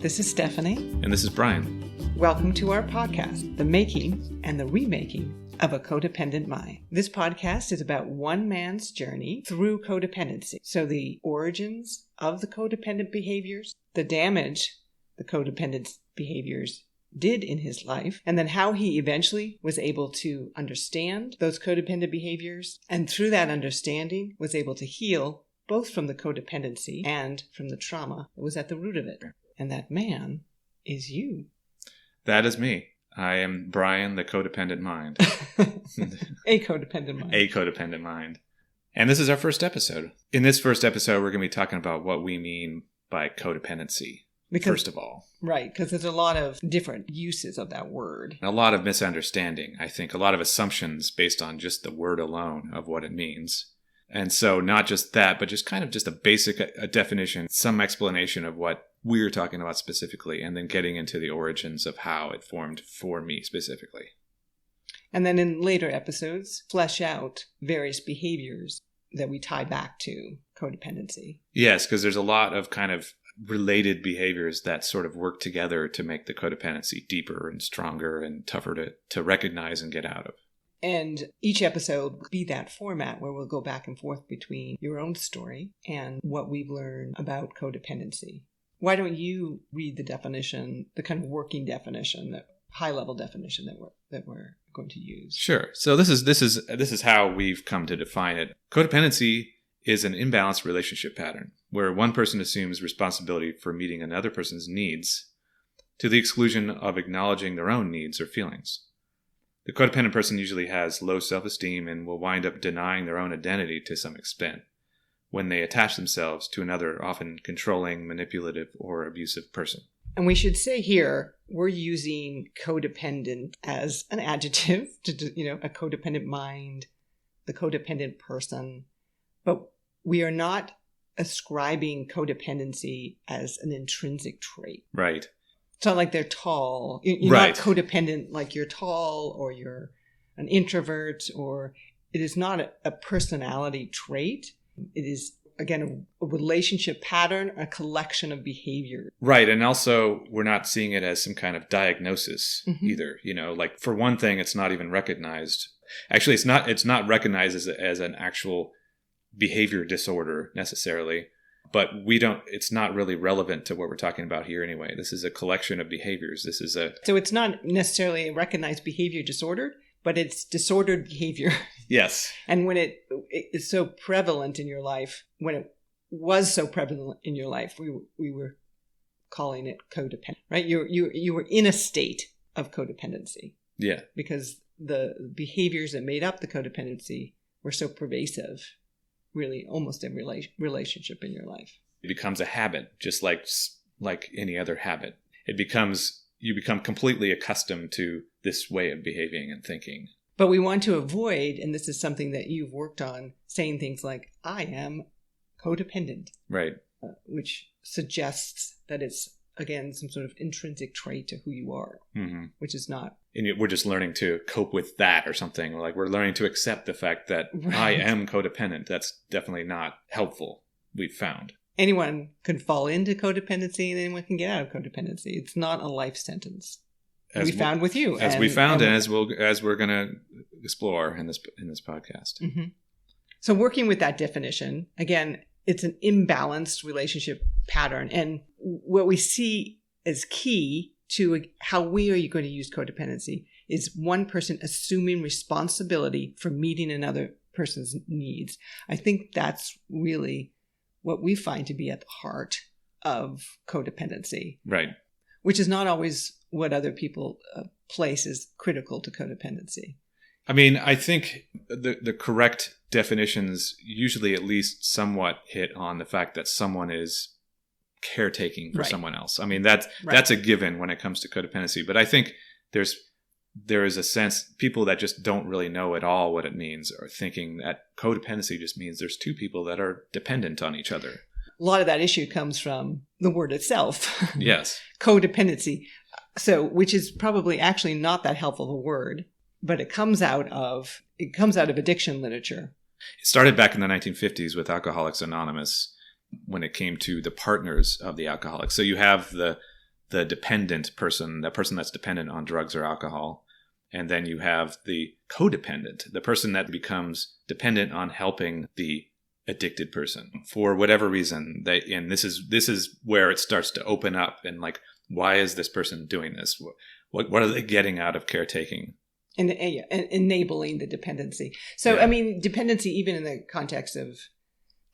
This is Stephanie. And this is Brian. Welcome to our podcast, The Making and the Remaking of a Codependent Mind. This podcast is about one man's journey through codependency. So the origins of the codependent behaviors, the damage the codependent behaviors did in his life, and then how he eventually was able to understand those codependent behaviors, and through that understanding was able to heal both from the codependency and from the trauma that was at the root of it. And that man is you. That is me. I am Brian, the codependent mind. A codependent mind. A codependent mind. And this is our first episode. In this first episode, we're going to be talking about what we mean by codependency, first of all. Right, because there's a lot of different uses of that word. And a lot of misunderstanding, I think. A lot of assumptions based on just the word alone of what it means. And so not just that, but just kind of just a basic a definition, some explanation of what we're talking about specifically, and then getting into the origins of how it formed for me specifically. And then in later episodes, flesh out various behaviors that we tie back to codependency. Yes, because there's a lot of kind of related behaviors that sort of work together to make the codependency deeper and stronger and tougher to recognize and get out of. And each episode will be that format where we'll go back and forth between your own story and what we've learned about codependency. Why don't you read the definition, the kind of working definition, the high-level definition that we're going to use? Sure. So this is how we've come to define it. Codependency is an imbalanced relationship pattern where one person assumes responsibility for meeting another person's needs to the exclusion of acknowledging their own needs or feelings. The codependent person usually has low self-esteem and will wind up denying their own identity to some extent when they attach themselves to another, often controlling, manipulative, or abusive person. And we should say here, we're using codependent as an adjective, a codependent mind, the codependent person, but we are not ascribing codependency as an intrinsic trait. Right. It's not like they're tall. You're right. Not codependent like you're tall or you're an introvert, or it is not a personality trait. It is, again, a relationship pattern, a collection of behavior. Right. And also, we're not seeing it as some kind of diagnosis either. Like for one thing, it's not even recognized. Actually, it's not recognized as an actual behavior disorder necessarily. But it's not really relevant to what we're talking about here anyway. This is a collection of behaviors. So it's not necessarily a recognized behavior disorder, but it's disordered behavior. Yes. And when it is so prevalent in your life, when it was so prevalent in your life, we were calling it codependent, right? You were in a state of codependency. Yeah. Because the behaviors that made up the codependency were so pervasive. Really almost every relationship in your life. It becomes a habit, just like any other habit. You become completely accustomed to this way of behaving and thinking. But we want to avoid, and this is something that you've worked on, saying things like, I am codependent. Right. Which suggests that it's, again, some sort of intrinsic trait to who you are, which is not. And we're just learning to cope with that or something. Like we're learning to accept the fact that right. I am codependent. That's definitely not helpful, we've found. Anyone can fall into codependency and anyone can get out of codependency. It's not a life sentence. We found with you. As we're going to explore in this podcast. Mm-hmm. So working with that definition, again, it's an imbalanced relationship pattern. And what we see as key to how we are going to use codependency is one person assuming responsibility for meeting another person's needs. I think that's really what we find to be at the heart of codependency. Right. Which is not always what other people place as critical to codependency. I mean, I think the correct definitions usually at least somewhat hit on the fact that someone is caretaking for someone else. I mean, that's a given when it comes to codependency. But I think there is a sense people that just don't really know at all what it means are thinking that codependency just means there's two people that are dependent on each other. A lot of that issue comes from the word itself. Yes. Codependency. So, which is probably actually not that helpful of a word, but it comes out of addiction literature. It started back in the 1950s with Alcoholics Anonymous when it came to the partners of the alcoholics. So you have the the dependent person, the person that's dependent on drugs or alcohol. And then you have the codependent, the person that becomes dependent on helping the addicted person for whatever reason. And this is where it starts to open up, and like, why is this person doing this? What are they getting out of caretaking? And enabling the dependency. So, Yeah. I mean, dependency, even in the context of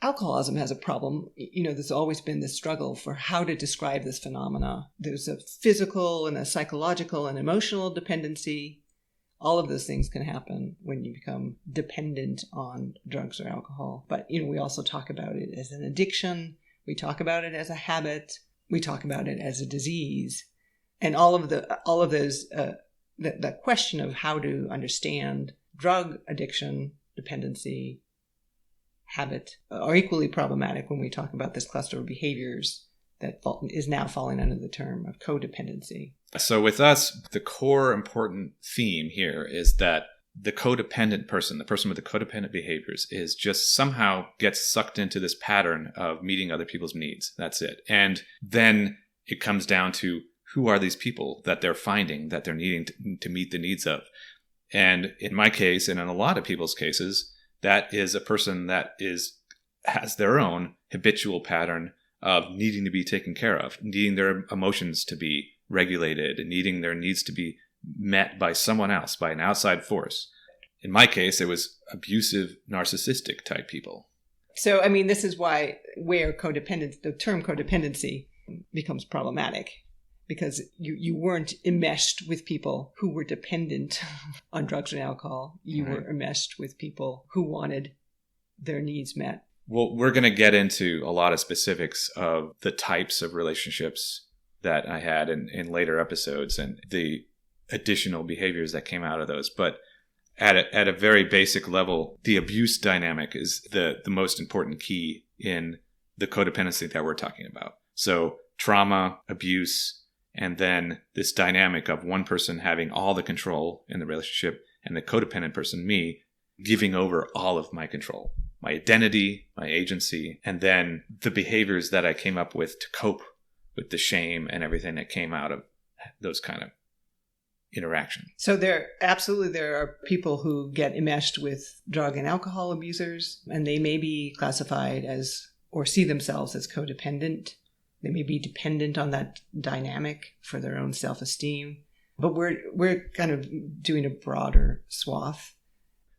alcoholism, has a problem. There's always been this struggle for how to describe this phenomena. There's a physical and a psychological and emotional dependency. All of those things can happen when you become dependent on drugs or alcohol. But, we also talk about it as an addiction. We talk about it as a habit. We talk about it as a disease. And all of those, the question of how to understand drug addiction, dependency, habit are equally problematic when we talk about this cluster of behaviors that is now falling under the term of codependency. So with us, the core important theme here is that the codependent person, the person with the codependent behaviors, is just somehow gets sucked into this pattern of meeting other people's needs. That's it. And then it comes down to, who are these people that they're finding that they're needing to meet the needs of? And in my case, and in a lot of people's cases, that is a person that has their own habitual pattern of needing to be taken care of, needing their emotions to be regulated, and needing their needs to be met by someone else, by an outside force. In my case, it was abusive, narcissistic type people. So, I mean, this is where the term codependency becomes problematic, because you weren't enmeshed with people who were dependent on drugs and alcohol. You were enmeshed with people who wanted their needs met. Well, we're going to get into a lot of specifics of the types of relationships that I had in later episodes and the additional behaviors that came out of those. But at a very basic level, the abuse dynamic is the most important key in the codependency that we're talking about. So trauma, abuse, and then this dynamic of one person having all the control in the relationship and the codependent person, me, giving over all of my control, my identity, my agency, and then the behaviors that I came up with to cope with the shame and everything that came out of those kind of interactions. So there are people who get enmeshed with drug and alcohol abusers, and they may be classified as, or see themselves as, codependent. They may be dependent on that dynamic for their own self-esteem. But we're kind of doing a broader swath.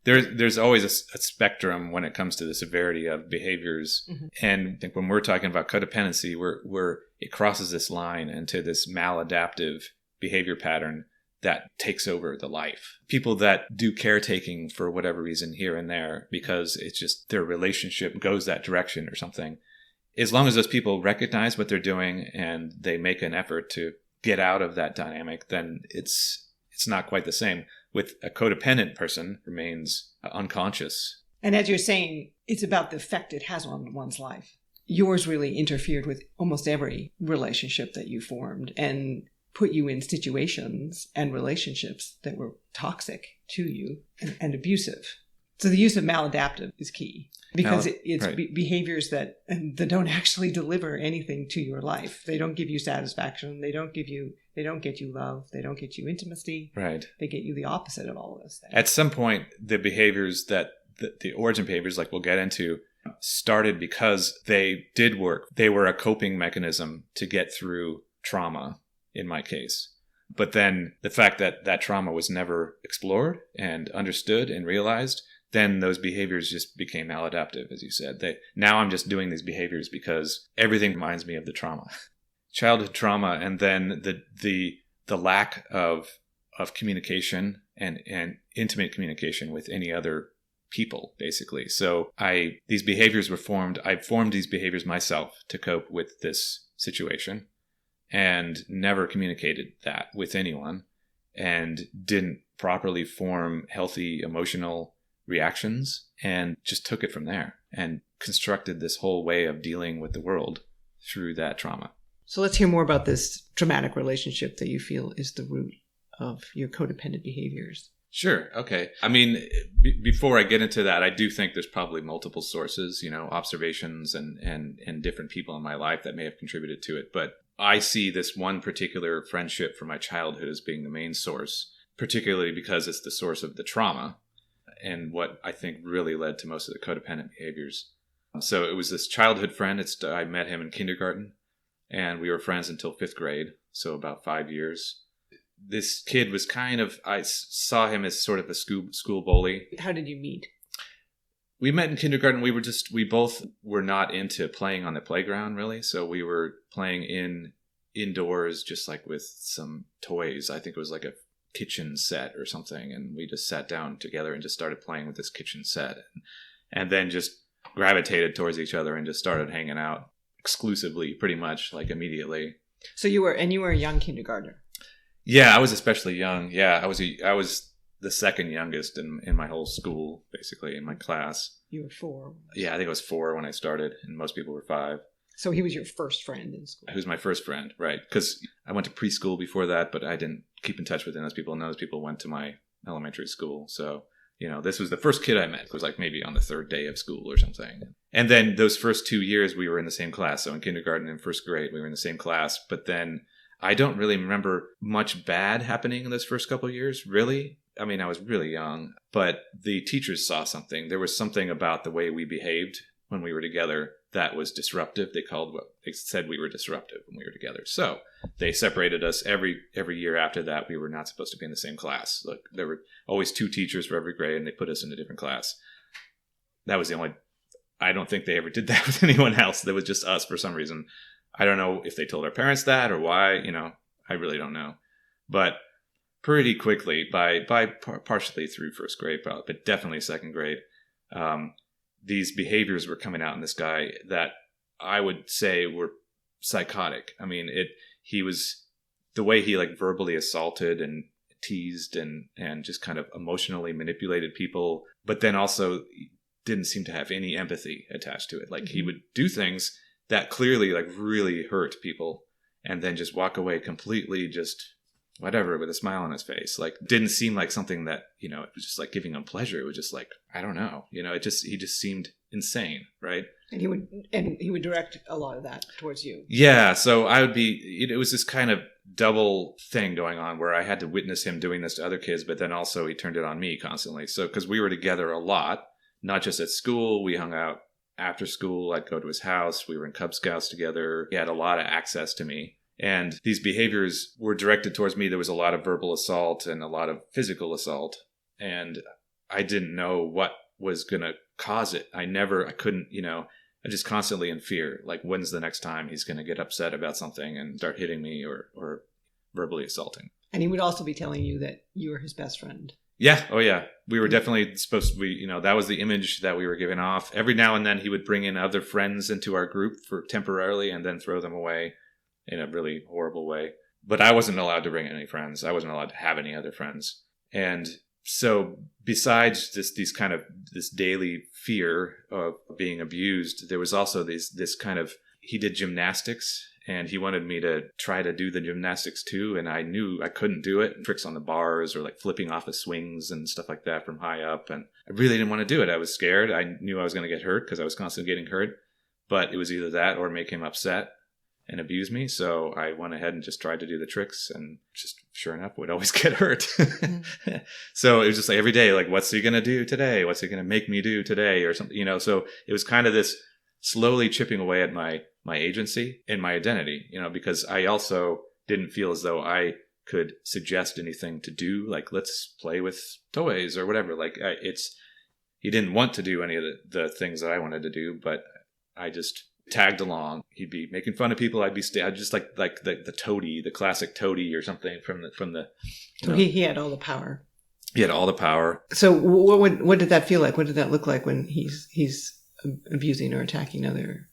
There's always a spectrum when it comes to the severity of behaviors. Mm-hmm. And I think when we're talking about codependency, it crosses this line into this maladaptive behavior pattern that takes over the life. People that do caretaking for whatever reason here and there, because it's just their relationship goes that direction or something. As long as those people recognize what they're doing and they make an effort to get out of that dynamic, then it's not quite the same. With a codependent person, remains unconscious. And as you're saying, it's about the effect it has on one's life. Yours really interfered with almost every relationship that you formed and put you in situations and relationships that were toxic to you and abusive. So the use of maladaptive is key, because it's right. Behaviors that don't actually deliver anything to your life. They don't give you satisfaction. They don't get you love. They don't get you intimacy. Right. They get you the opposite of all of those things. At some point, the behaviors that the origin behaviors, like we'll get into, started because they did work. They were a coping mechanism to get through trauma, in my case. But then the fact that that trauma was never explored and understood and realized, then those behaviors just became maladaptive, as you said. Now I'm just doing these behaviors because everything reminds me of the trauma. Childhood trauma, and then the lack of communication and intimate communication with any other people, basically. So these behaviors were formed. I formed these behaviors myself to cope with this situation, and never communicated that with anyone, and didn't properly form healthy emotional reactions, and just took it from there and constructed this whole way of dealing with the world through that trauma. So let's hear more about this traumatic relationship that you feel is the root of your codependent behaviors. Sure. Okay. I mean, before I get into that, I do think there's probably multiple sources, observations and different people in my life that may have contributed to it. But I see this one particular friendship from my childhood as being the main source, particularly because it's the source of the trauma and what I think really led to most of the codependent behaviors. So it was this childhood friend. I met him in kindergarten, and we were friends until 5th grade, so about 5 years. This kid was I saw him as sort of a school bully. How did you meet? We met in kindergarten. We both were not into playing on the playground, really. So we were playing indoors, just like with some toys. I think it was like a kitchen set or something. And we just sat down together and just started playing with this kitchen set. And then just gravitated towards each other and just started hanging out exclusively, pretty much, like immediately. So you were a young kindergartner. Yeah, I was especially young. Yeah, I was the second youngest in my whole school, basically, in my class. You were 4. Yeah, I think I was 4 when I started, and most people were 5. So he was your first friend in school? He was my first friend, right. Because I went to preschool before that, but I didn't keep in touch with those people, and those people went to my elementary school. So, this was the first kid I met. It was like maybe on the 3rd day of school or something. And then those first 2 years, we were in the same class. So in kindergarten and 1st grade, we were in the same class. But then I don't really remember much bad happening in those first couple of years, really. I mean, I was really young, but the teachers saw something. There was something about the way we behaved when we were together that was disruptive. They said we were disruptive when we were together. So they separated us every year after that. We were not supposed to be in the same class. Look, there were always 2 teachers for every grade, and they put us in a different class. That was the only, I don't think they ever did that with anyone else. That was just us for some reason. I don't know if they told our parents that or why, I really don't know. But pretty quickly, by partially through 1st grade, probably, but definitely 2nd grade, these behaviors were coming out in this guy that I would say were psychotic. I mean, he was, the way he like verbally assaulted and teased and just kind of emotionally manipulated people, but then also didn't seem to have any empathy attached to it. Like he would do things that clearly like really hurt people and then just walk away completely just whatever with a smile on his face. Like didn't seem like something that, it was just like giving him pleasure. It was just like, I don't know, he just seemed insane. Right. And he would direct a lot of that towards you. Yeah. So it was this kind of double thing going on where I had to witness him doing this to other kids, but then also he turned it on me constantly. So, cause we were together a lot, not just at school, we hung out after school. I'd go to his house. We were in Cub Scouts together. He had a lot of access to me. And these behaviors were directed towards me. There was a lot of verbal assault and a lot of physical assault. And I didn't know what was going to cause it. I couldn't, I just constantly in fear. Like, when's the next time he's going to get upset about something and start hitting me or verbally assaulting? And he would also be telling you that you were his best friend. Yeah. Oh, yeah. We were definitely supposed to be, that was the image that we were giving off. Every now and then he would bring in other friends into our group for temporarily and then throw them away in a really horrible way. But I wasn't allowed to bring any friends. I wasn't allowed to have any other friends. And so besides this daily fear of being abused, there was also this kind of, he did gymnastics. And he wanted me to try to do the gymnastics too. And I knew I couldn't do it. Tricks on the bars or like flipping off of swings and stuff like that from high up. And I really didn't want to do it. I was scared. I knew I was going to get hurt because I was constantly getting hurt. But it was either that or make him upset and abuse me. So I went ahead and just tried to do the tricks and just sure enough would always get hurt. So it was just like every day, like, what's he going to do today? What's he going to make me do today or something, so it was kind of this slowly chipping away at my agency and my identity, because I also didn't feel as though I could suggest anything to do, like, let's play with toys or whatever. Like he didn't want to do any of the things that I wanted to do, but I just tagged along. He'd be making fun of people. I'd just like the toady, the classic toady or something from the. So he had all the power. He had all the power. So what did that feel like? What did that look like when he's abusing or attacking other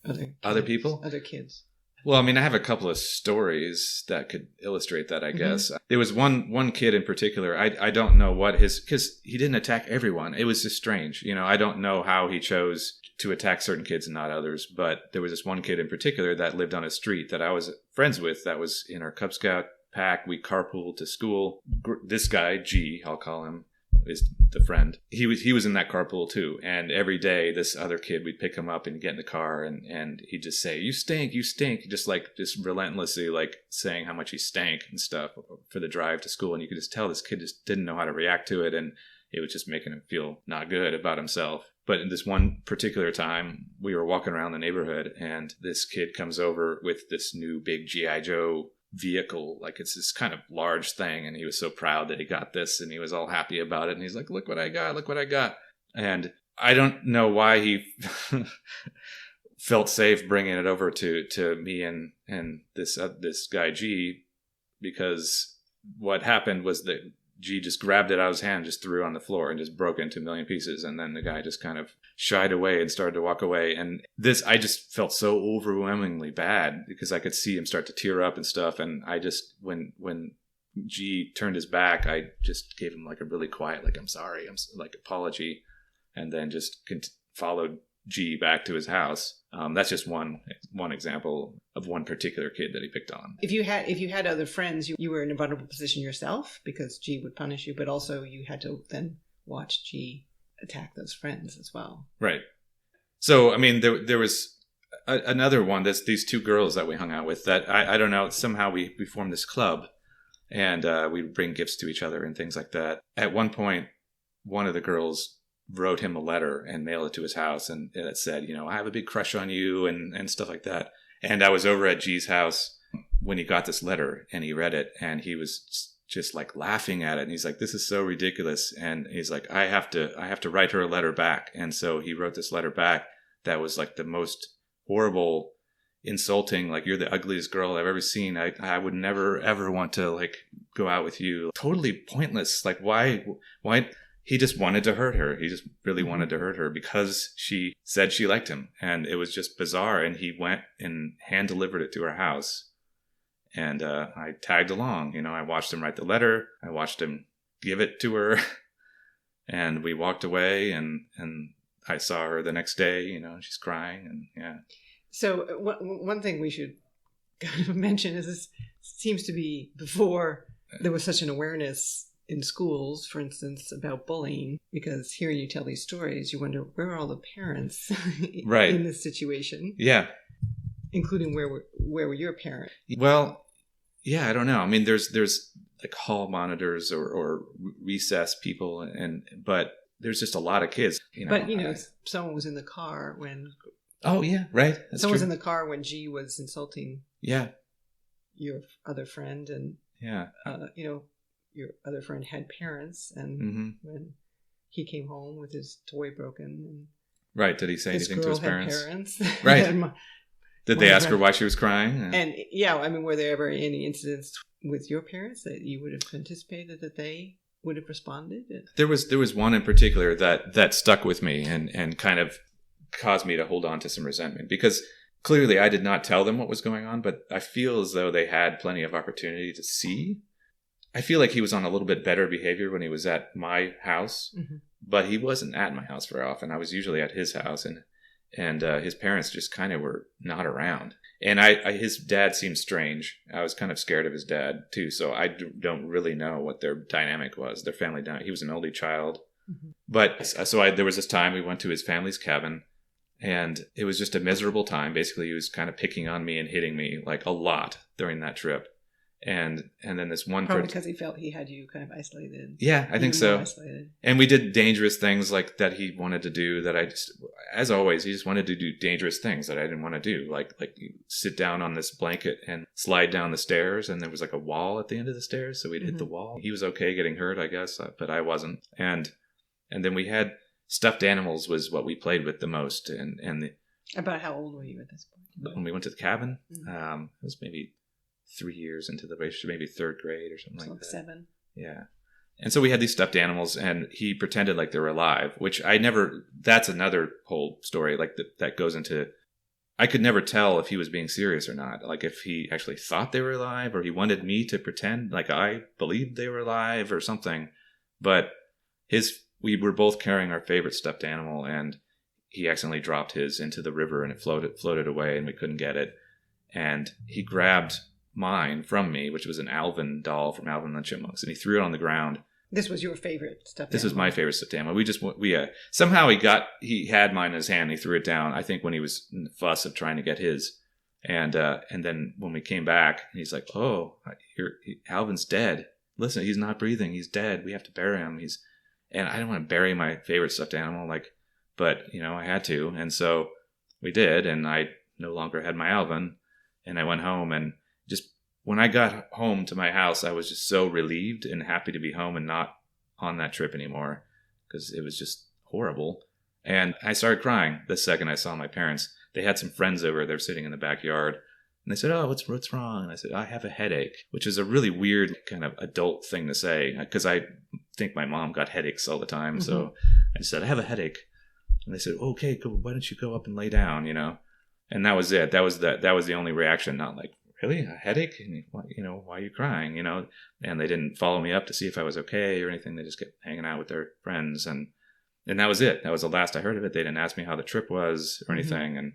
people, other kids? Well, I mean, I have a couple of stories that could illustrate that, I guess. There was one kid in particular. I don't know what because he didn't attack everyone. It was just strange. I don't know how he chose to attack certain kids and not others. But there was this one kid in particular that lived on a street that I was friends with that was in our Cub Scout pack. We carpooled to school. This guy, G, I'll call him, is the friend. He was in that carpool too. And every day this other kid, we'd pick him up and get in the car and he'd just say, you stink, just relentlessly like saying how much he stank and stuff for the drive to school. And you could just tell this kid just didn't know how to react to it. And it was just making him feel not good about himself. But in this one particular time, we were walking around the neighborhood and this kid comes over with this new big G.I. Joe vehicle. Like it's this kind of large thing. And he was so proud that he got this and he was all happy about it. And he's like, look what I got. And I don't know why he felt safe bringing it over to me and this guy G, because what happened was that G just grabbed it out of his hand, just threw it on the floor and just broke into a million pieces. And then the guy just kind of shied away and started to walk away. And I just felt so overwhelmingly bad because I could see him start to tear up and stuff. And I just, when G turned his back, I just gave him like a really quiet, like, I'm sorry, like apology. And then just followed G back to his house. That's just one example of one particular kid that he picked on. If you had other friends, you were in a vulnerable position yourself because G would punish you, but also you had to then watch G attack those friends as well. Right. So, I mean, there was another one. There's these two girls that we hung out with that I don't know. Somehow we formed this club, and we would bring gifts to each other and things like that. At one point, one of the girls wrote him a letter and mailed it to his house, and it said, I have a big crush on you and stuff like that. And I was over at G's house when he got this letter and he read it, and he was just like laughing at it. And he's like, this is so ridiculous. And he's like, I have to write her a letter back. And so he wrote this letter back that was like the most horrible, insulting, like, you're the ugliest girl I've ever seen. I would never ever want to like go out with you. Totally pointless. Like, why? He just wanted to hurt her. He just really wanted to hurt her because she said she liked him. And it was just bizarre. And he went and hand delivered it to her house. And I tagged along. I watched him write the letter. I watched him give it to her. And we walked away. And I saw her the next day. She's crying. And yeah. So one thing we should kind of mention is this seems to be before there was such an awareness in schools, for instance, about bullying, because hearing you tell these stories, you wonder, where are all the parents right. in this situation? Yeah. Including where were your parents? Well, yeah, I don't know. I mean, there's like hall monitors or recess people, but there's just a lot of kids. But someone was in the car when. Oh yeah, right. That's someone was true. in the car when G was insulting. Yeah. Your other friend, and yeah. Your other friend had parents, and when he came home with his toy broken, and right, did he say anything to his parents? Right. Did they ask her why she was crying? And yeah, I mean, were there ever any incidents with your parents that you would have anticipated that they would have responded? There was one in particular that stuck with me and kind of caused me to hold on to some resentment, because clearly I did not tell them what was going on, but I feel as though they had plenty of opportunity to see. I feel like he was on a little bit better behavior when he was at my house, but he wasn't at my house very often. I was usually at his house, and his parents just kind of were not around. And his dad seemed strange. I was kind of scared of his dad too, so I don't really know what their dynamic was. Their family dynamic. He was an only child, but so there was this time we went to his family's cabin, and it was just a miserable time. Basically, he was kind of picking on me and hitting me like a lot during that trip. And then this one probably because he felt he had you kind of isolated. Yeah, I think so. Isolated. And we did dangerous things like that he wanted to do that I just, as always, he just wanted to do dangerous things that I didn't want to do. Like sit down on this blanket and slide down the stairs, and there was like a wall at the end of the stairs, so we'd hit the wall. He was okay getting hurt, I guess, but I wasn't. And then we had stuffed animals was what we played with the most. About how old were you at this point? When we went to the cabin, it was maybe 3 years into the relationship, maybe third grade or something like that. 7. Yeah. And so we had these stuffed animals, and he pretended like they were alive, which that's another whole story, like that goes into, I could never tell if he was being serious or not. Like if he actually thought they were alive, or he wanted me to pretend like I believed they were alive or something. But we were both carrying our favorite stuffed animal, and he accidentally dropped his into the river, and it floated away, and we couldn't get it. And he grabbed mine from me, which was an Alvin doll from Alvin and the Chipmunks, and he threw it on the ground. This was your favorite stuffed This animal. was my favorite stuffed animal. Somehow he had mine in his hand. He threw it down. I think when he was in the fuss of trying to get his, and then when we came back, he's like, "Oh, Alvin's dead. Listen, he's not breathing. He's dead. We have to bury him." And I don't want to bury my favorite stuffed animal, but I had to, and so we did, and I no longer had my Alvin, and I went home, and just when I got home to my house, I was just so relieved and happy to be home and not on that trip anymore, because it was just horrible. And I started crying the second I saw my parents. They had some friends over. They're sitting in the backyard. And they said, "Oh, what's wrong?" And I said, "I have a headache," which is a really weird kind of adult thing to say, because I think my mom got headaches all the time. Mm-hmm. So I just said, "I have a headache." And they said, "Okay, why don't you go up and lay down?" And that was it. That was the only reaction. Not like, "Really, a headache? And why are you crying?" And they didn't follow me up to see if I was okay or anything. They just kept hanging out with their friends, and that was it. That was the last I heard of it. They didn't ask me how the trip was or anything, mm-hmm. And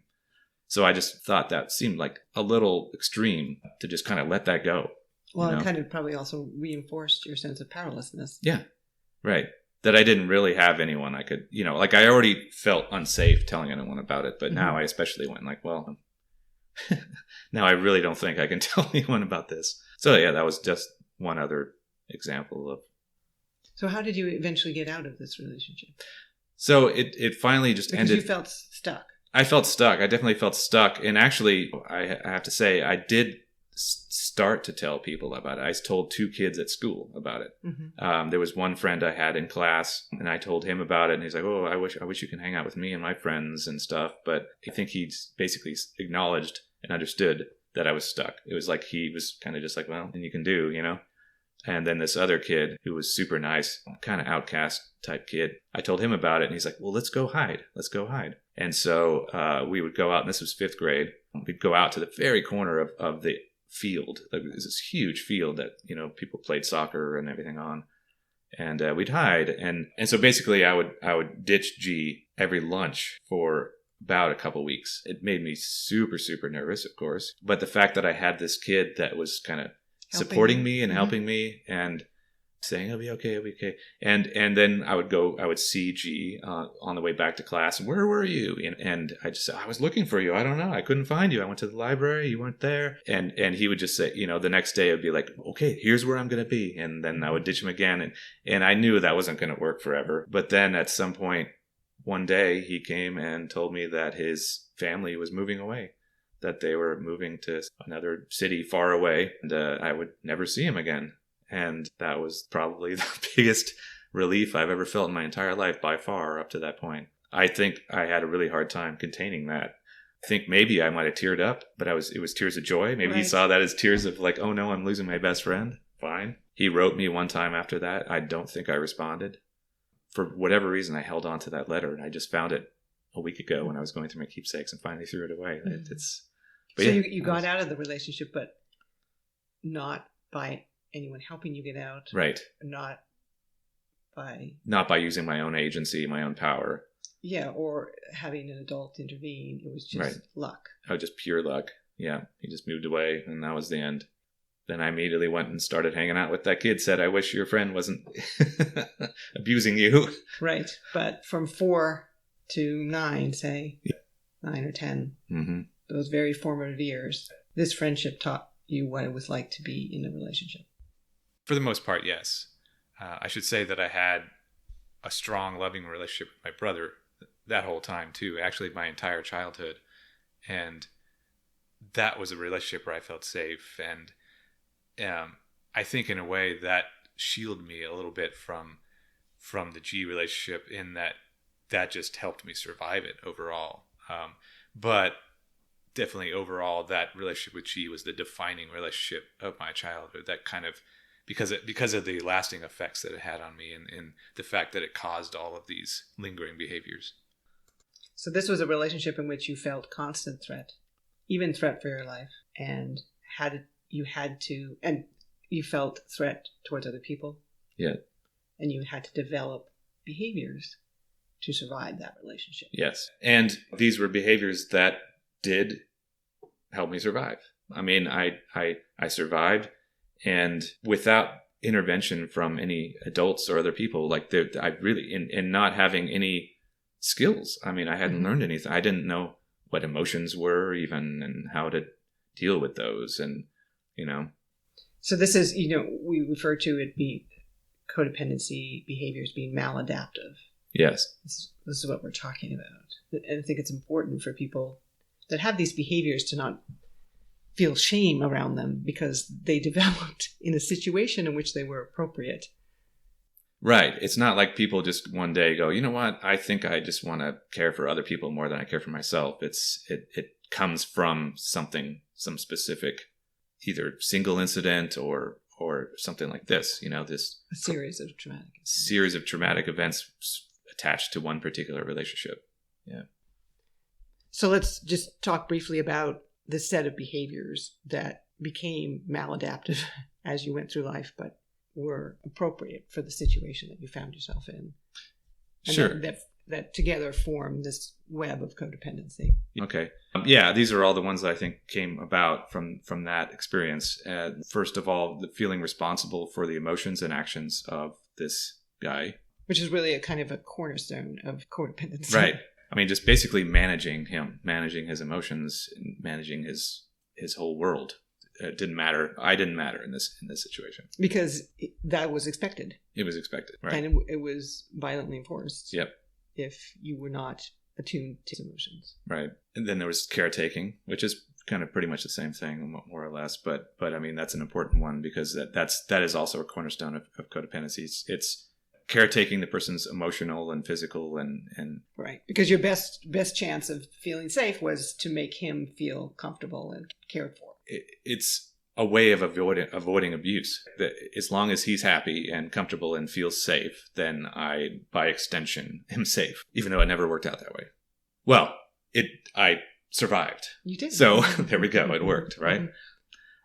so I just thought that seemed like a little extreme to just kind of let that go. Well, it kind of probably also reinforced your sense of powerlessness. Yeah, right. That I didn't really have anyone I could, I already felt unsafe telling anyone about it, but mm-hmm. now I especially went like, well, now I really don't think I can tell anyone about this. So yeah, that was just one other example of. So how did you eventually get out of this relationship? So it finally just ended. Because you felt stuck. I felt stuck. I definitely felt stuck. And actually, I have to say, I did start to tell people about it. I told 2 kids at school about it. Mm-hmm. There was one friend I had in class, and I told him about it. And he's like, "Oh, I wish you can hang out with me and my friends and stuff." But I think he basically acknowledged and understood that I was stuck. It was like he was kind of just like, "Well, then you can do," And then this other kid who was super nice, kind of outcast type kid, I told him about it, and he's like, "Well, let's go hide. Let's go hide." And so we would go out, and this was 5th grade. We'd go out to the very corner of the field. Like, it was this huge field that, people played soccer and everything on. And we'd hide. And so basically I would ditch G every lunch for about a couple weeks. It made me super, super nervous, of course. But the fact that I had this kid that was kind of supporting me and mm-hmm. helping me and saying, "It'll be okay, it'll be okay." And then I would see G on the way back to class. "Where were you?" And I just said, "I was looking for you. I don't know. I couldn't find you. I went to the library. You weren't there." And he would just say, the next day it would be like, "Okay, here's where I'm going to be." And then I would ditch him again. And I knew that wasn't going to work forever. But then at some point, one day he came and told me that his family was moving away, that they were moving to another city far away, and I would never see him again. And that was probably the biggest relief I've ever felt in my entire life by far up to that point. I think I had a really hard time containing that. I think maybe I might have teared up, but it was tears of joy. Maybe He saw that as tears of like, "Oh no, I'm losing my best friend." Fine. He wrote me one time after that. I don't think I responded. For whatever reason, I held on to that letter, and I just found it a week ago when I was going through my keepsakes and finally threw it away. Mm-hmm. So yeah, you got out of the relationship, but not by anyone helping you get out. Right. Not by using my own agency, my own power. Yeah, or having an adult intervene. It was just luck. Oh, just pure luck. Yeah, he just moved away, and that was the end. Then I immediately went and started hanging out with that kid. Said, "I wish your friend wasn't abusing you." Right, but from 4 to 9, say, 9 or 10, mm-hmm. those very formative years, this friendship taught you what it was like to be in a relationship. For the most part, yes. I should say that I had a strong, loving relationship with my brother that whole time, too. Actually, my entire childhood. And that was a relationship where I felt safe. And I think, in a way, that shielded me a little bit from the G relationship, in that just helped me survive it overall. But definitely overall, that relationship with G was the defining relationship of my childhood. That kind of, because of the lasting effects that it had on me, and the fact that it caused all of these lingering behaviors. So this was a relationship in which you felt constant threat, even threat for your life, and you felt threat towards other people. Yeah. And you had to develop behaviors to survive that relationship. Yes. And these were behaviors that did help me survive. I mean, I survived, and without intervention from any adults or other people. Like I really, in not having any skills. I mean, I hadn't learned anything. I didn't know what emotions were even and how to deal with those. And, So this is, we refer to it being codependency behaviors being maladaptive. Yes. This is what we're talking about. And I think it's important for people that have these behaviors to not feel shame around them because they developed in a situation in which they were appropriate. Right. It's not like people just one day go, you know what? I think I just want to care for other people more than I care for myself. It comes from some specific, either single incident or something like this, this A series of traumatic events attached to one particular relationship. Yeah. So let's just talk briefly about the set of behaviors that became maladaptive as you went through life, but were appropriate for the situation that you found yourself in. And sure. That together form this web of codependency. Okay. These are all the ones that I think came about from that experience. First of all, the feeling responsible for the emotions and actions of this guy. Which is really a kind of a cornerstone of codependency. Right. I mean, just basically managing his emotions, and managing his whole world. It didn't matter. I didn't matter in this situation. Because that was expected. It was expected. Right. And it was violently enforced. Yep. If you were not attuned to emotions. Right. And then there was caretaking, which is kind of pretty much the same thing, more or less. But I mean, that's an important one because that is also a cornerstone of codependency. It's caretaking the person's emotional and physical and right. Because your best chance of feeling safe was to make him feel comfortable and cared for. It's a way of avoiding abuse. That as long as he's happy and comfortable and feels safe, then I, by extension, am safe. Even though it never worked out that way. Well, I survived. You did. So there we go. It worked, right?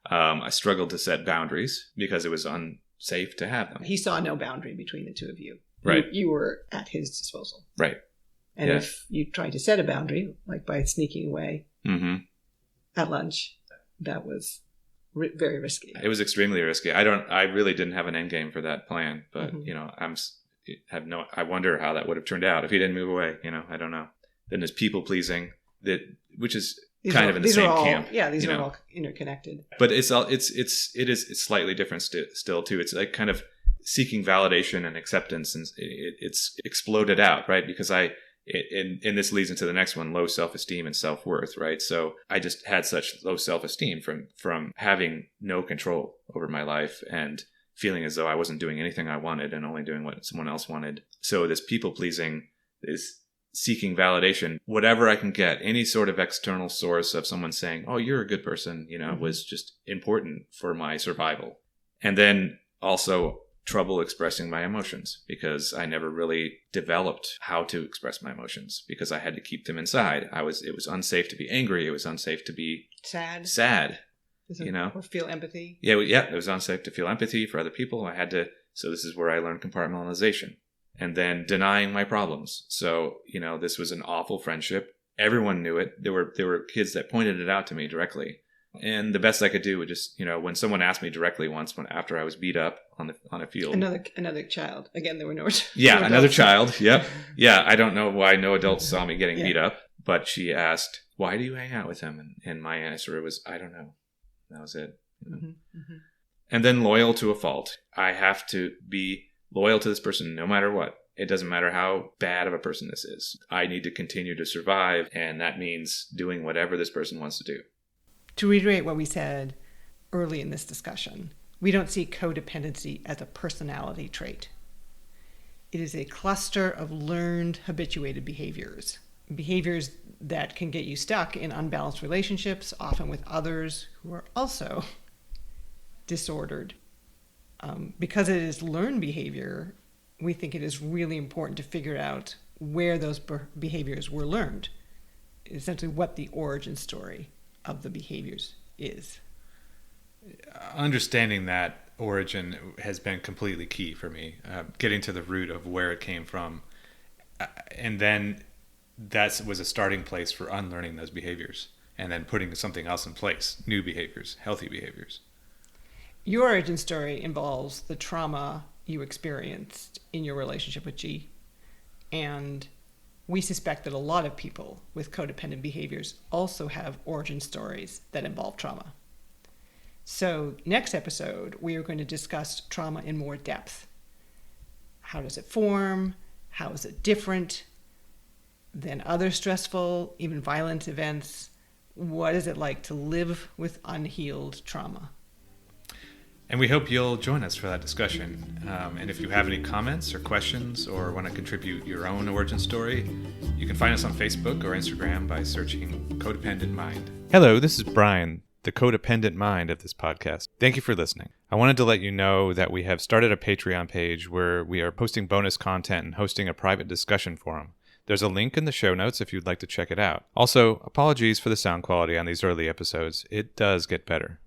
I struggled to set boundaries because it was unsafe to have them. He saw no boundary between the two of you. Right. You were at his disposal. Right. And if you tried to set a boundary, like by sneaking away at lunch, that was very risky. It was extremely risky. I really didn't have an end game for that plan, but I wonder how that would have turned out if he didn't move away. I don't know. Then there's people pleasing which is kind of in the same camp. Yeah, these are all interconnected. But it is slightly different still too. It's like kind of seeking validation and acceptance, and it's exploded out, right? Because and this leads into the next one, low self-esteem and self-worth, right? So I just had such low self-esteem from having no control over my life and feeling as though I wasn't doing anything I wanted and only doing what someone else wanted. So this people-pleasing is seeking validation, whatever I can get, any sort of external source of someone saying, oh, you're a good person, was just important for my survival. And then also trouble expressing my emotions because I never really developed how to express my emotions because I had to keep them inside. It was unsafe to be angry. It was unsafe to be sad. Or feel empathy. Yeah. It was unsafe to feel empathy for other people. So this is where I learned compartmentalization and then denying my problems. So, this was an awful friendship. Everyone knew it. There were kids that pointed it out to me directly. And the best I could do would just, when someone asked me directly once after I was beat up on a field. Another child. Again, there were no Yeah, no another child. Yep. Yeah, I don't know why no adults saw me getting beat up, but she asked, why do you hang out with him? And my answer was, I don't know. That was it. And then loyal to a fault. I have to be loyal to this person no matter what. It doesn't matter how bad of a person this is. I need to continue to survive, and that means doing whatever this person wants to do. To reiterate what we said early in this discussion, we don't see codependency as a personality trait. It is a cluster of learned, habituated behaviors that can get you stuck in unbalanced relationships, often with others who are also disordered. Because it is learned behavior, we think it is really important to figure out where those behaviors were learned, essentially what the origin story of the behaviors is. Understanding that origin has been completely key for me, getting to the root of where it came from. And then that was a starting place for unlearning those behaviors and then putting something else in place, new behaviors, healthy behaviors. Your origin story involves the trauma you experienced in your relationship with G. And we suspect that a lot of people with codependent behaviors also have origin stories that involve trauma. So next episode, we are going to discuss trauma in more depth. How does it form? How is it different than other stressful, even violent events? What is it like to live with unhealed trauma? And we hope you'll join us for that discussion. And if you have any comments or questions or want to contribute your own origin story, you can find us on Facebook or Instagram by searching Codependent Mind. Hello, this is Brian, the codependent mind of this podcast. Thank you for listening. I wanted to let you know that we have started a Patreon page where we are posting bonus content and hosting a private discussion forum. There's a link in the show notes if you'd like to check it out. Also, apologies for the sound quality on these early episodes. It does get better.